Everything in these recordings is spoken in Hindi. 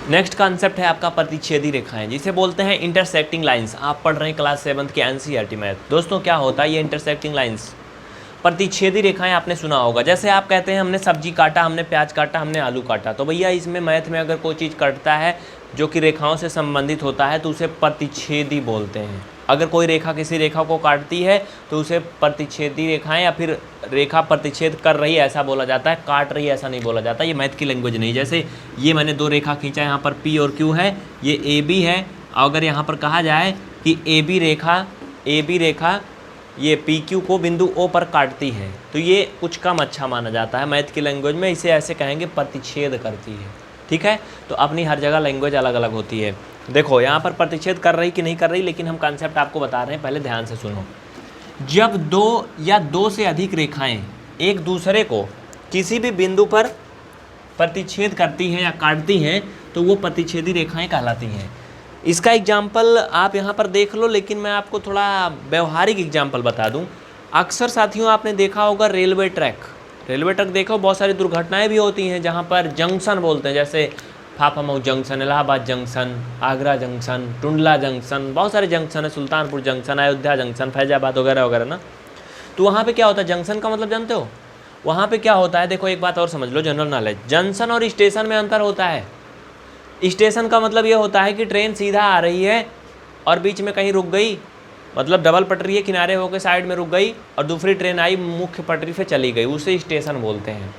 नेक्स्ट कॉन्सेप्ट है आपका प्रतिच्छेदी रेखाएं, जिसे बोलते हैं इंटरसेक्टिंग लाइंस। आप पढ़ रहे हैं क्लास 7 के एनसीईआरटी मैथ। दोस्तों क्या होता है ये इंटरसेक्टिंग लाइंस, प्रतिच्छेदी रेखाएं आपने सुना होगा। जैसे आप कहते हैं हमने सब्जी काटा, हमने प्याज काटा, हमने आलू काटा, तो भैया इसमें मैथ में अगर कोई चीज़ कटता है जो कि रेखाओं से संबंधित होता है तो उसे प्रतिच्छेदी बोलते हैं। अगर कोई रेखा किसी रेखा को काटती है तो उसे प्रतिच्छेदी रेखाएं या फिर रेखा प्रतिच्छेद कर रही है ऐसा बोला जाता है, काट रही है ऐसा नहीं बोला जाता। ये मैथ की लैंग्वेज नहीं। जैसे ये मैंने दो रेखा खींचा, यहाँ पर P और Q है, ये AB है। अगर यहाँ पर कहा जाए कि AB रेखा ये PQ को बिंदु O पर काटती है तो ये कुछ कम अच्छा माना जाता है मैथ की लैंग्वेज में, इसे ऐसे कहेंगे प्रतिच्छेद करती है। ठीक है, तो अपनी हर जगह लैंग्वेज अलग अलग होती है। देखो यहाँ पर प्रतिच्छेद कर रही कि नहीं कर रही, लेकिन हम कॉन्सेप्ट आपको बता रहे हैं, पहले ध्यान से सुनो। जब दो या दो से अधिक रेखाएं एक दूसरे को किसी भी बिंदु पर प्रतिच्छेद करती हैं या काटती हैं तो वो प्रतिच्छेदी रेखाएं कहलाती हैं। इसका एग्जाम्पल आप यहाँ पर देख लो, लेकिन मैं आपको थोड़ा व्यवहारिक एग्जाम्पल बता दूँ। अक्सर साथियों आपने देखा होगा रेलवे ट्रैक देखो, बहुत सारी दुर्घटनाएं भी होती हैं जहाँ पर जंक्शन बोलते हैं, जैसे Phaphamau junction, Allahabad junction, Agra junction, Tundla junction, बहुत सारे जंक्शन है, सुल्तानपुर जंक्शन, अयोध्या जंक्शन, फैजाबाद वगैरह वगैरह ना। तो वहाँ पे क्या होता है, जंक्शन का मतलब जानते हो? वहाँ पे क्या होता है, देखो एक बात और समझ लो, जनरल नॉलेज। जंक्शन और स्टेशन में अंतर होता है। स्टेशन का मतलब ये होता है कि ट्रेन सीधा आ रही है और बीच में कहीं रुक गई, मतलब डबल पटरी है, किनारे होकर साइड में रुक गई और दूसरी ट्रेन आई मुख्य पटरी पे चली गई, उसे स्टेशन बोलते हैं।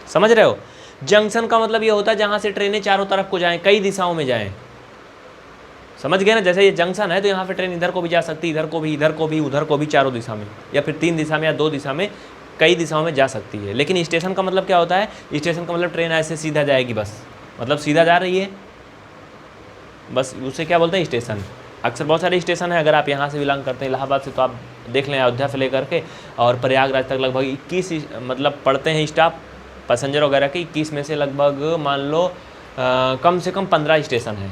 समझ रहे हो? जंक्शन का मतलब ये होता है जहाँ से ट्रेनें चारों तरफ को जाएं, कई दिशाओं में जाएं। समझ गए ना? जैसे ये जंक्शन है तो यहाँ पे ट्रेन इधर को भी जा सकती है, इधर को भी, इधर को भी, उधर को भी, चारों दिशा में, या फिर 3 दिशा में या 2 दिशा में, कई दिशाओं में जा सकती है। लेकिन स्टेशन का मतलब क्या होता है? स्टेशन का मतलब ट्रेन ऐसे सीधा जाएगी, बस मतलब सीधा जा रही है, बस उसे क्या बोलते हैं? स्टेशन। अक्सर बहुत सारे स्टेशन है, अगर आप यहाँ से बिलोंग करते हैं इलाहाबाद से तो आप देख लें, अयोध्या से लेकर के और प्रयागराज तक लगभग 21 मतलब पढ़ते हैं स्टाफ पैसेंजर वगैरह के। 21 में से लगभग मान लो कम से कम 15 स्टेशन हैं,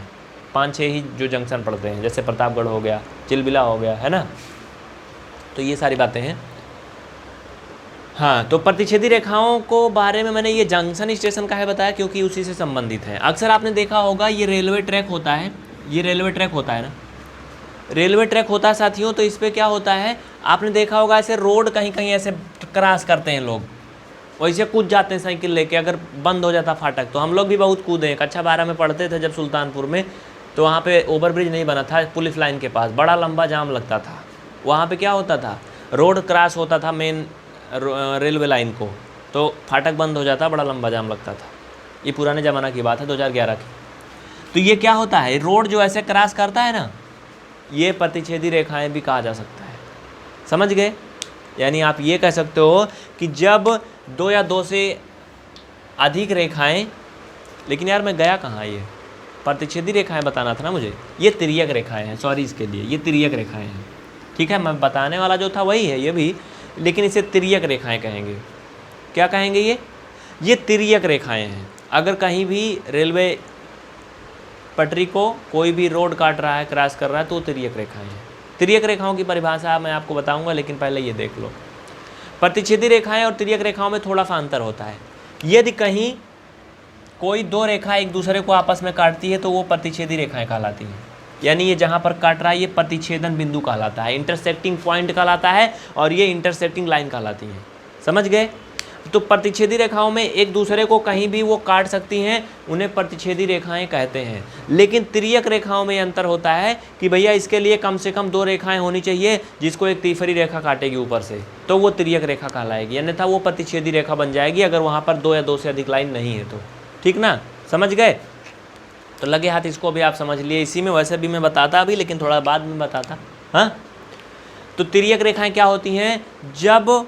5-6 ही जो जंक्शन पड़ते हैं, जैसे प्रतापगढ़ हो गया, चिलबिला हो गया, है ना। तो ये सारी बातें हैं। हाँ, तो प्रतिच्छेदी रेखाओं को बारे में मैंने ये जंक्शन स्टेशन का है बताया क्योंकि उसी से संबंधित है। अक्सर आपने देखा होगा ये रेलवे ट्रैक होता है, ये रेलवे ट्रैक होता है ना, रेलवे ट्रैक होता है साथियों। तो इस पर क्या होता है, आपने देखा होगा ऐसे रोड कहीं कहीं ऐसे क्रॉस करते हैं लोग, वैसे कूद जाते हैं साइकिल लेके। अगर बंद हो जाता फाटक तो हम लोग भी बहुत कूदे हैं। कक्षा 12 में पढ़ते थे जब सुल्तानपुर में, तो वहाँ पे ओवरब्रिज नहीं बना था, पुलिस लाइन के पास बड़ा लंबा जाम लगता था। वहाँ पे क्या होता था, रोड क्रॉस होता था मेन रेलवे लाइन को, तो फाटक बंद हो जाता, बड़ा लंबा जाम लगता था। ये पुराने ज़माना की बात है, 2011 की। तो ये क्या होता है, रोड जो ऐसे क्रॉस करता है ना, ये प्रतिच्छेदी रेखाएं भी कहा जा सकता है। समझ गए? यानी आप ये कह सकते हो कि जब 2 या 2 से अधिक रेखाएं, लेकिन यार मैं गया कहाँ, ये प्रतिच्छेदी रेखाएं बताना था ना मुझे। ये तिर्यक रेखाएं हैं, सॉरी इसके लिए, ये तिर्यक रेखाएं हैं। ठीक है, मैं बताने वाला जो था वही है ये भी, लेकिन इसे तिर्यक रेखाएं कहेंगे। क्या कहेंगे? ये तिर्यक रेखाएं हैं। अगर कहीं भी रेलवे पटरी को कोई भी रोड काट रहा है, क्रॉस कर रहा है, तो तिर्यक रेखाएं हैं। तिर्यक रेखाओं की परिभाषा मैं आपको बताऊंगा, लेकिन पहले ये देख लो। प्रतिच्छेदी रेखाएं और तिर्यक रेखाओं में थोड़ा सा अंतर होता है। यदि कहीं कोई 2 रेखा एक दूसरे को आपस में काटती है तो वो प्रतिच्छेदी रेखाएं कहलाती हैं। यानी ये जहाँ पर काट रहा है ये प्रतिच्छेदन बिंदु कहलाता है, इंटरसेक्टिंग पॉइंट कहलाता है, और ये इंटरसेक्टिंग लाइन कहलाती है। समझ गए? तो प्रतिच्छेदी रेखाओं में एक दूसरे को कहीं भी वो काट सकती हैं, उन्हें प्रतिच्छेदी रेखाएं कहते हैं। लेकिन तिर्यक रेखाओं में अंतर होता है कि भैया इसके लिए कम से कम 2 रेखाएं होनी चाहिए, जिसको एक तीसरी रेखा काटेगी ऊपर से, तो वो तिर्यक रेखा कहलाएगी, अन्यथा वो प्रतिच्छेदी रेखा बन जाएगी अगर वहाँ पर 2 या 2 से अधिक लाइन नहीं है तो। ठीक ना? समझ गए? तो लगे हाथ इसको भी आप समझ लिए। इसी में वैसे भी मैं बताता अभी, लेकिन थोड़ा बाद में बताता। हाँ, तो तिर्यक रेखाएं क्या होती हैं, जब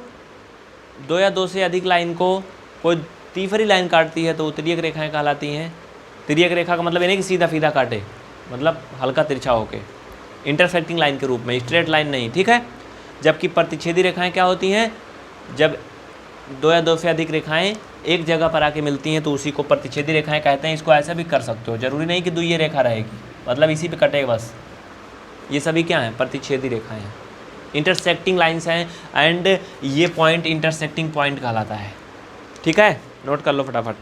2 या 2 से अधिक लाइन को कोई तीसरी लाइन काटती है तो वो तिर्यक रेखाएं कहलाती हैं। तिर्यक रेखा का मतलब ये नहीं कि सीधा सीधा काटे, मतलब हल्का तिरछा होके, इंटरसेक्टिंग लाइन के रूप में, स्ट्रेट लाइन नहीं। ठीक है? जबकि प्रतिच्छेदी रेखाएं क्या होती हैं, जब 2 या 2 से अधिक रेखाएं एक जगह पर आके मिलती हैं तो उसी को प्रतिच्छेदी रेखाएं कहते हैं। इसको ऐसा भी कर सकते हो, जरूरी नहीं कि द्वितीय रेखा रहेगी, मतलब इसी पे कटेगा बस। ये सभी क्या हैं? प्रतिच्छेदी रेखाएं हैं, इंटरसेक्टिंग लाइंस हैं, एंड ये पॉइंट इंटरसेक्टिंग पॉइंट कहलाता है। ठीक है, नोट कर लो फटाफट।